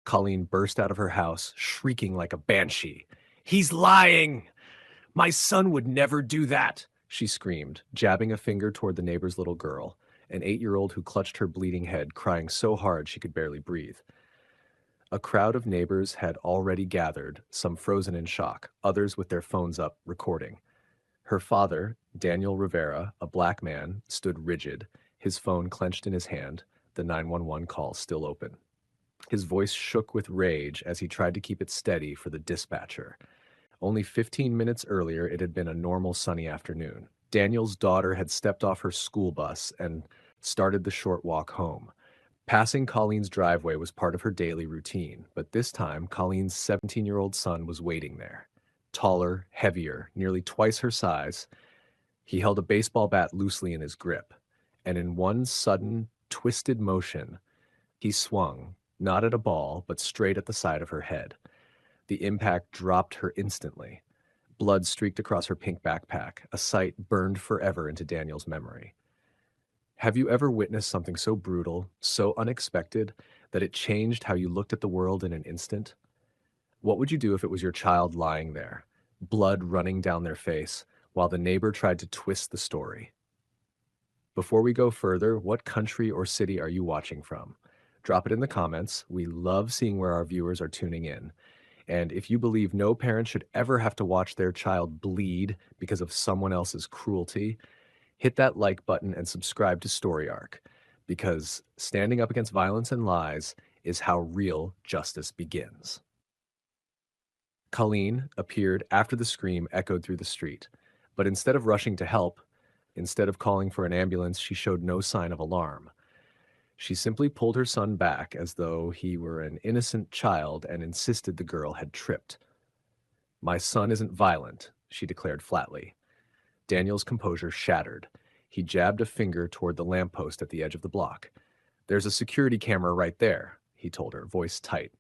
Colleen burst out of her house, shrieking like a banshee. "He's lying! My son would never do that!" she screamed, jabbing a finger toward the neighbor's little girl, an 8-year-old who clutched her bleeding head, crying so hard she could barely breathe. A crowd of neighbors had already gathered, some frozen in shock, others with their phones up, recording. Her father, Daniel Rivera, a black man, stood rigid, his phone clenched in his hand, the 911 call still open. His voice shook with rage as he tried to keep it steady for the dispatcher. Only 15 minutes earlier, it had been a normal sunny afternoon. Daniel's daughter had stepped off her school bus and started the short walk home. Passing Colleen's driveway was part of her daily routine, but this time, Colleen's 17-year-old son was waiting there. Taller, heavier, nearly twice her size, he held a baseball bat loosely in his grip, and in one sudden, twisted motion, he swung, not at a ball, but straight at the side of her head. The impact dropped her instantly. Blood streaked across her pink backpack, a sight burned forever into Daniel's memory. Have you ever witnessed something so brutal, so unexpected, that it changed how you looked at the world in an instant? What would you do if it was your child lying there, blood running down their face, while the neighbor tried to twist the story? Before we go further, what country or city are you watching from? Drop it in the comments. We love seeing where our viewers are tuning in. And if you believe no parent should ever have to watch their child bleed because of someone else's cruelty, hit that like button and subscribe to Story Arc, because standing up against violence and lies is how real justice begins. Colleen appeared after the scream echoed through the street, but instead of rushing to help, instead of calling for an ambulance, she showed no sign of alarm. She simply pulled her son back as though he were an innocent child and insisted the girl had tripped. "My son isn't violent," she declared flatly. Daniel's composure shattered. He jabbed a finger toward the lamppost at the edge of the block. "There's a security camera right there," he told her, voice tight.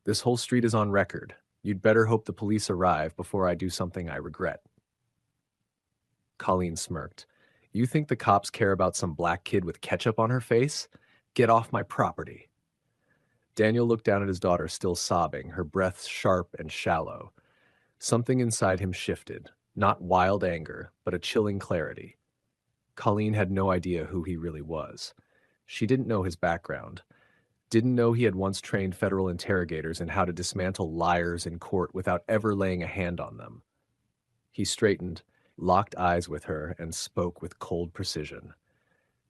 "This whole street is on record. You'd better hope the police arrive before I do something I regret." Colleen smirked. "You think the cops care about some black kid with ketchup on her face? Get off my property." Daniel looked down at his daughter, still sobbing, her breath sharp and shallow. Something inside him shifted, not wild anger, but a chilling clarity. Colleen had no idea who he really was. She didn't know his background, didn't know he had once trained federal interrogators in how to dismantle liars in court without ever laying a hand on them. He straightened, locked eyes with her, and spoke with cold precision.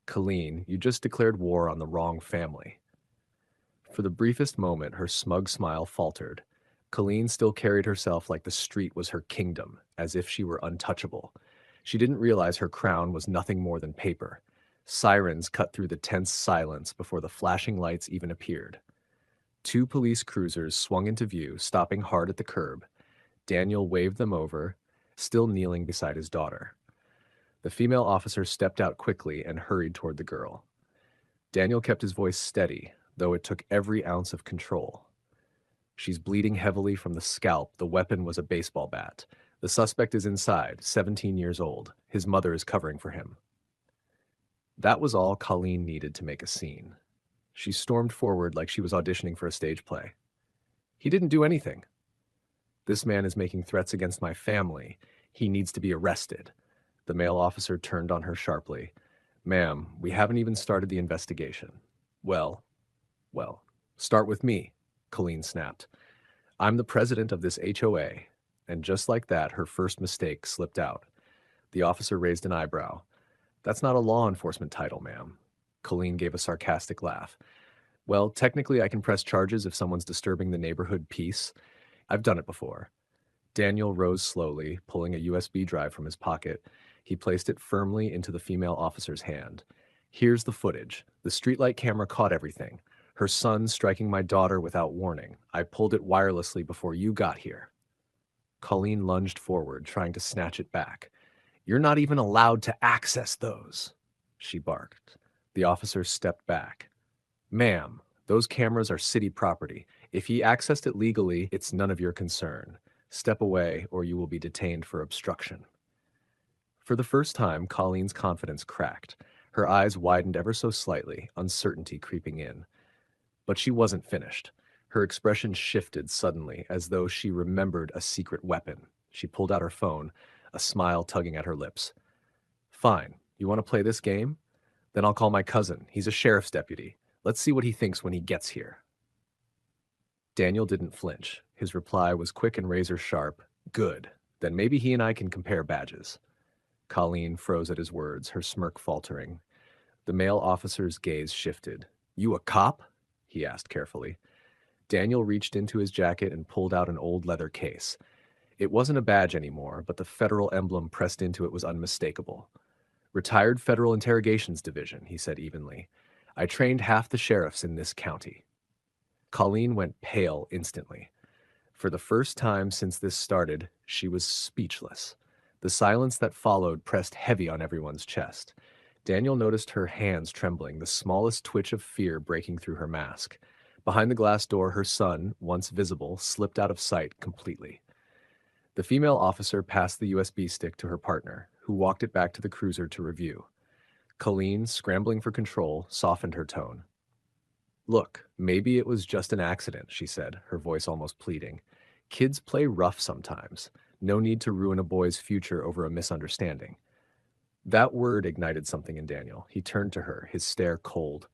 "Colleen, you just declared war on the wrong family." For the briefest moment, her smug smile faltered. Colleen still carried herself like the street was her kingdom, as if she were untouchable. She didn't realize her crown was nothing more than paper. Sirens cut through the tense silence before the flashing lights even appeared. 2 police cruisers swung into view, stopping hard at the curb. Daniel waved them over, still kneeling beside his daughter. The female officer stepped out quickly and hurried toward the girl. Daniel kept his voice steady, though it took every ounce of control. "She's bleeding heavily from the scalp. The weapon was a baseball bat. The suspect is inside, 17 years old. His mother is covering for him." That was all Colleen needed to make a scene. She stormed forward like she was auditioning for a stage play. "He didn't do anything. This man is making threats against my family. He needs to be arrested." The male officer turned on her sharply. "Ma'am, we haven't even started the investigation." Well, start with me," Colleen snapped. "I'm the president of this HOA." And just like that, her first mistake slipped out. The officer raised an eyebrow. "That's not a law enforcement title, ma'am." Colleen gave a sarcastic laugh. "Well, technically I can press charges if someone's disturbing the neighborhood peace. I've done it before." Daniel rose slowly, pulling a USB drive from his pocket. He placed it firmly into the female officer's hand. "Here's the footage. The streetlight camera caught everything. Her son striking my daughter without warning. I pulled it wirelessly before you got here." Colleen lunged forward, trying to snatch it back. "You're not even allowed to access those," she barked. The officer stepped back. "Ma'am, those cameras are city property. If he accessed it legally, it's none of your concern. Step away, or you will be detained for obstruction." For the first time, Colleen's confidence cracked. Her eyes widened ever so slightly, uncertainty creeping in. But she wasn't finished. Her expression shifted suddenly, as though she remembered a secret weapon. She pulled out her phone, a smile tugging at her lips. Fine, you want to play this game? Then I'll call my cousin. He's a sheriff's deputy. Let's see what he thinks when he gets here. Daniel didn't flinch. His reply was quick and razor sharp. Good. Then maybe he and I can compare badges. Colleen froze at his words, her smirk faltering. The male officer's gaze shifted. You a cop? He asked carefully. Daniel reached into his jacket and pulled out an old leather case. It wasn't a badge anymore, but the federal emblem pressed into it was unmistakable. Retired Federal Interrogations Division, he said evenly. I trained half the sheriffs in this county. Colleen went pale instantly. For the first time since this started, she was speechless. The silence that followed pressed heavy on everyone's chest. Daniel noticed her hands trembling, the smallest twitch of fear breaking through her mask. Behind the glass door, her son, once visible, slipped out of sight completely. The female officer passed the USB stick to her partner, who walked it back to the cruiser to review. Colleen, scrambling for control, softened her tone. Look, maybe it was just an accident, she said, her voice almost pleading. Kids play rough sometimes. No need to ruin a boy's future over a misunderstanding. That word ignited something in Daniel. He turned to her, his stare cold.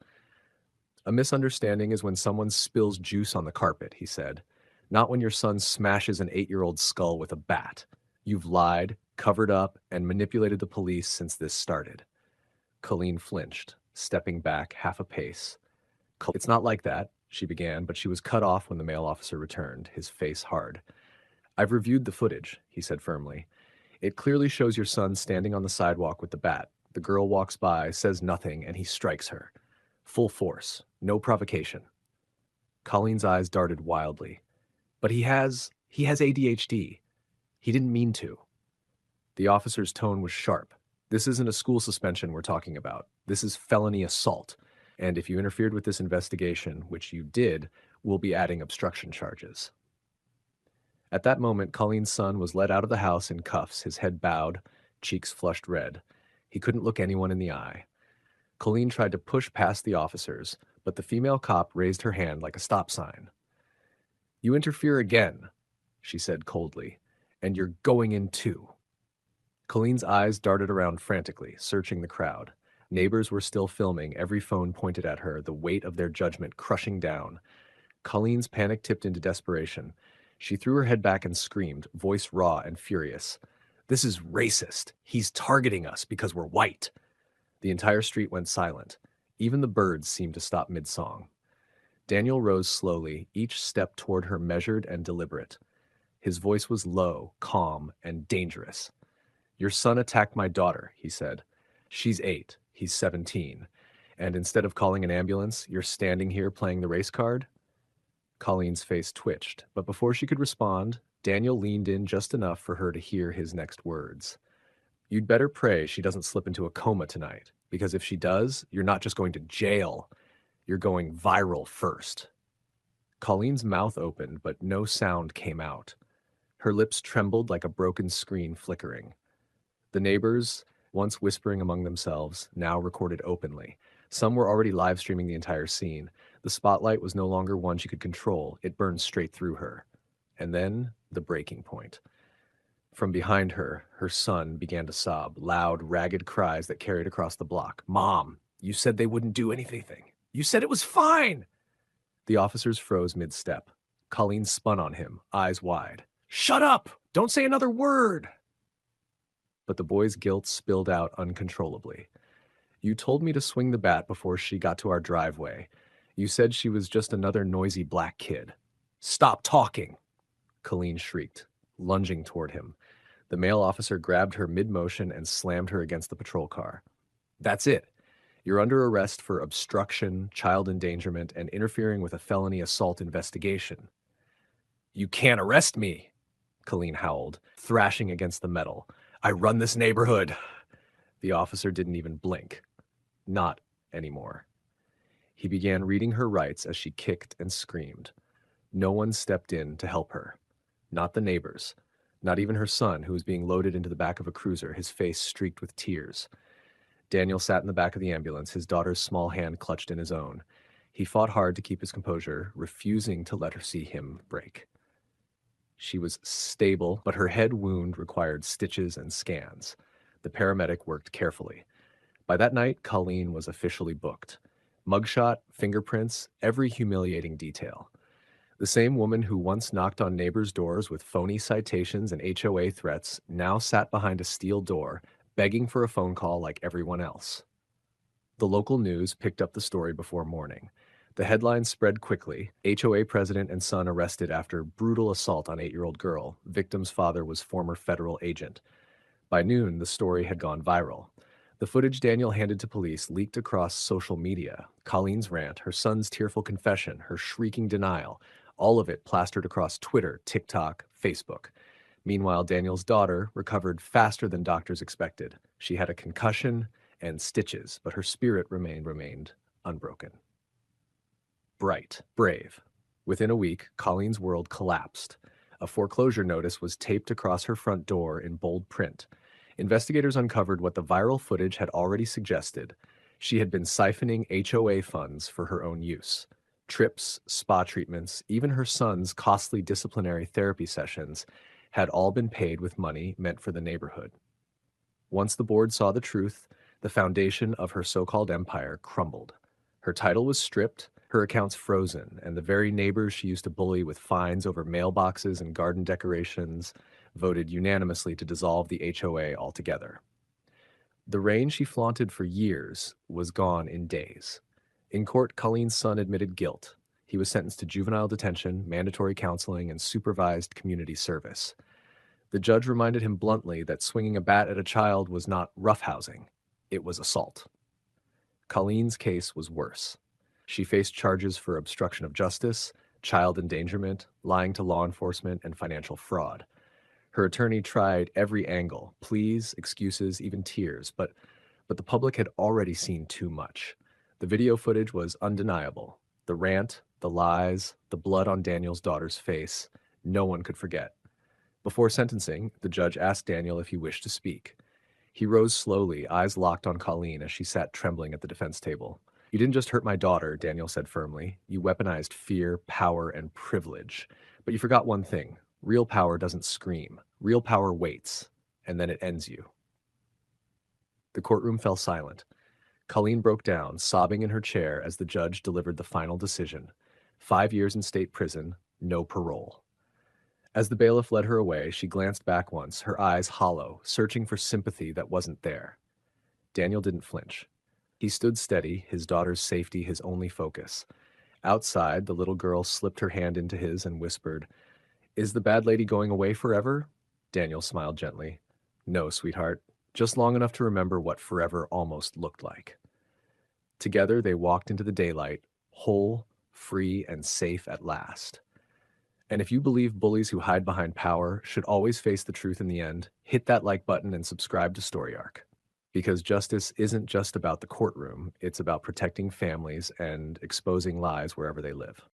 A misunderstanding is when someone spills juice on the carpet, he said. Not when your son smashes an 8-year-old skull with a bat. You've lied, covered up, and manipulated the police since this started. Colleen flinched, stepping back half a pace. It's not like that, she began, but she was cut off when the male officer returned, his face hard. I've reviewed the footage, he said firmly. It clearly shows your son standing on the sidewalk with the bat. The girl walks by, says nothing, and he strikes her. Full force, no provocation. Colleen's eyes darted wildly. But he has ADHD. He didn't mean to. The officer's tone was sharp. This isn't a school suspension we're talking about. This is felony assault. And if you interfered with this investigation, which you did, we'll be adding obstruction charges. At that moment, Colleen's son was led out of the house in cuffs, his head bowed, cheeks flushed red. He couldn't look anyone in the eye. Colleen tried to push past the officers, but the female cop raised her hand like a stop sign. You interfere again, she said coldly, and you're going in too. Colleen's eyes darted around frantically, searching the crowd. Neighbors were still filming, every phone pointed at her, the weight of their judgment crushing down. Colleen's panic tipped into desperation. She threw her head back and screamed, voice raw and furious. This is racist. He's targeting us because we're white. The entire street went silent. Even the birds seemed to stop mid-song. Daniel rose slowly, each step toward her measured and deliberate. His voice was low, calm, and dangerous. Your son attacked my daughter, he said. She's 8, he's 17. And instead of calling an ambulance, you're standing here playing the race card? Colleen's face twitched, but before she could respond, Daniel leaned in just enough for her to hear his next words. You'd better pray she doesn't slip into a coma tonight, because if she does, you're not just going to jail. You're going viral first. Colleen's mouth opened, but no sound came out. Her lips trembled like a broken screen flickering. The neighbors, once whispering among themselves, now recorded openly. Some were already live streaming the entire scene. The spotlight was no longer one she could control. It burned straight through her. And then, the breaking point. From behind her, her son began to sob, loud, ragged cries that carried across the block. Mom, you said they wouldn't do anything. You said it was fine. The officers froze mid-step. Colleen spun on him, eyes wide. Shut up! Don't say another word! But the boy's guilt spilled out uncontrollably. You told me to swing the bat before she got to our driveway. You said she was just another noisy black kid. Stop talking! Colleen shrieked, lunging toward him. The male officer grabbed her mid-motion and slammed her against the patrol car. That's it. You're under arrest for obstruction, child endangerment, and interfering with a felony assault investigation. You can't arrest me, Colleen howled, thrashing against the metal. I run this neighborhood. The officer didn't even blink. Not anymore. He began reading her rights as she kicked and screamed. No one stepped in to help her. Not the neighbors. Not even her son, who was being loaded into the back of a cruiser, his face streaked with tears. Daniel sat in the back of the ambulance, his daughter's small hand clutched in his own. He fought hard to keep his composure, refusing to let her see him break. She was stable, but her head wound required stitches and scans. The paramedic worked carefully. By that night, Colleen was officially booked. Mugshot, fingerprints, every humiliating detail. The same woman who once knocked on neighbors' doors with phony citations and HOA threats now sat behind a steel door, begging for a phone call like everyone else. The local news picked up the story before morning. The headlines spread quickly. HOA president and son arrested after brutal assault on 8-year-old girl. Victim's father was former federal agent. By noon, the story had gone viral. The footage Daniel handed to police leaked across social media. Colleen's rant, her son's tearful confession, her shrieking denial, all of it plastered across Twitter, TikTok, Facebook. Meanwhile, Daniel's daughter recovered faster than doctors expected. She had a concussion and stitches, but her spirit remained unbroken. Bright, brave. Within a week, Colleen's world collapsed. A foreclosure notice was taped across her front door in bold print. Investigators uncovered what the viral footage had already suggested. She had been siphoning HOA funds for her own use. Trips, spa treatments, even her son's costly disciplinary therapy sessions had all been paid with money meant for the neighborhood. Once the board saw the truth, the foundation of her so-called empire crumbled. Her title was stripped, her accounts frozen, and the very neighbors she used to bully with fines over mailboxes and garden decorations voted unanimously to dissolve the HOA altogether. The reign she flaunted for years was gone in days. In court, Colleen's son admitted guilt. He was sentenced to juvenile detention, mandatory counseling, and supervised community service. The judge reminded him bluntly that swinging a bat at a child was not roughhousing, it was assault. Colleen's case was worse. She faced charges for obstruction of justice, child endangerment, lying to law enforcement, and financial fraud. Her attorney tried every angle, pleas, excuses, even tears, but the public had already seen too much. The video footage was undeniable. The rant, the lies, the blood on Daniel's daughter's face, no one could forget. Before sentencing, the judge asked Daniel if he wished to speak. He rose slowly, eyes locked on Colleen as she sat trembling at the defense table. "You didn't just hurt my daughter," Daniel said firmly. "You weaponized fear, power, and privilege. But you forgot one thing. Real power doesn't scream. Real power waits, and then it ends you." The courtroom fell silent. Colleen broke down, sobbing in her chair as the judge delivered the final decision. 5 years in state prison, no parole. As the bailiff led her away, she glanced back once, her eyes hollow, searching for sympathy that wasn't there. Daniel didn't flinch. He stood steady, his daughter's safety his only focus. Outside, the little girl slipped her hand into his and whispered, "Is the bad lady going away forever?" Daniel smiled gently. "No, sweetheart, just long enough to remember what forever almost looked like." Together, they walked into the daylight, whole, free, and safe at last. And if you believe bullies who hide behind power should always face the truth in the end, hit that like button and subscribe to Story Arc. Because justice isn't just about the courtroom, it's about protecting families and exposing lies wherever they live.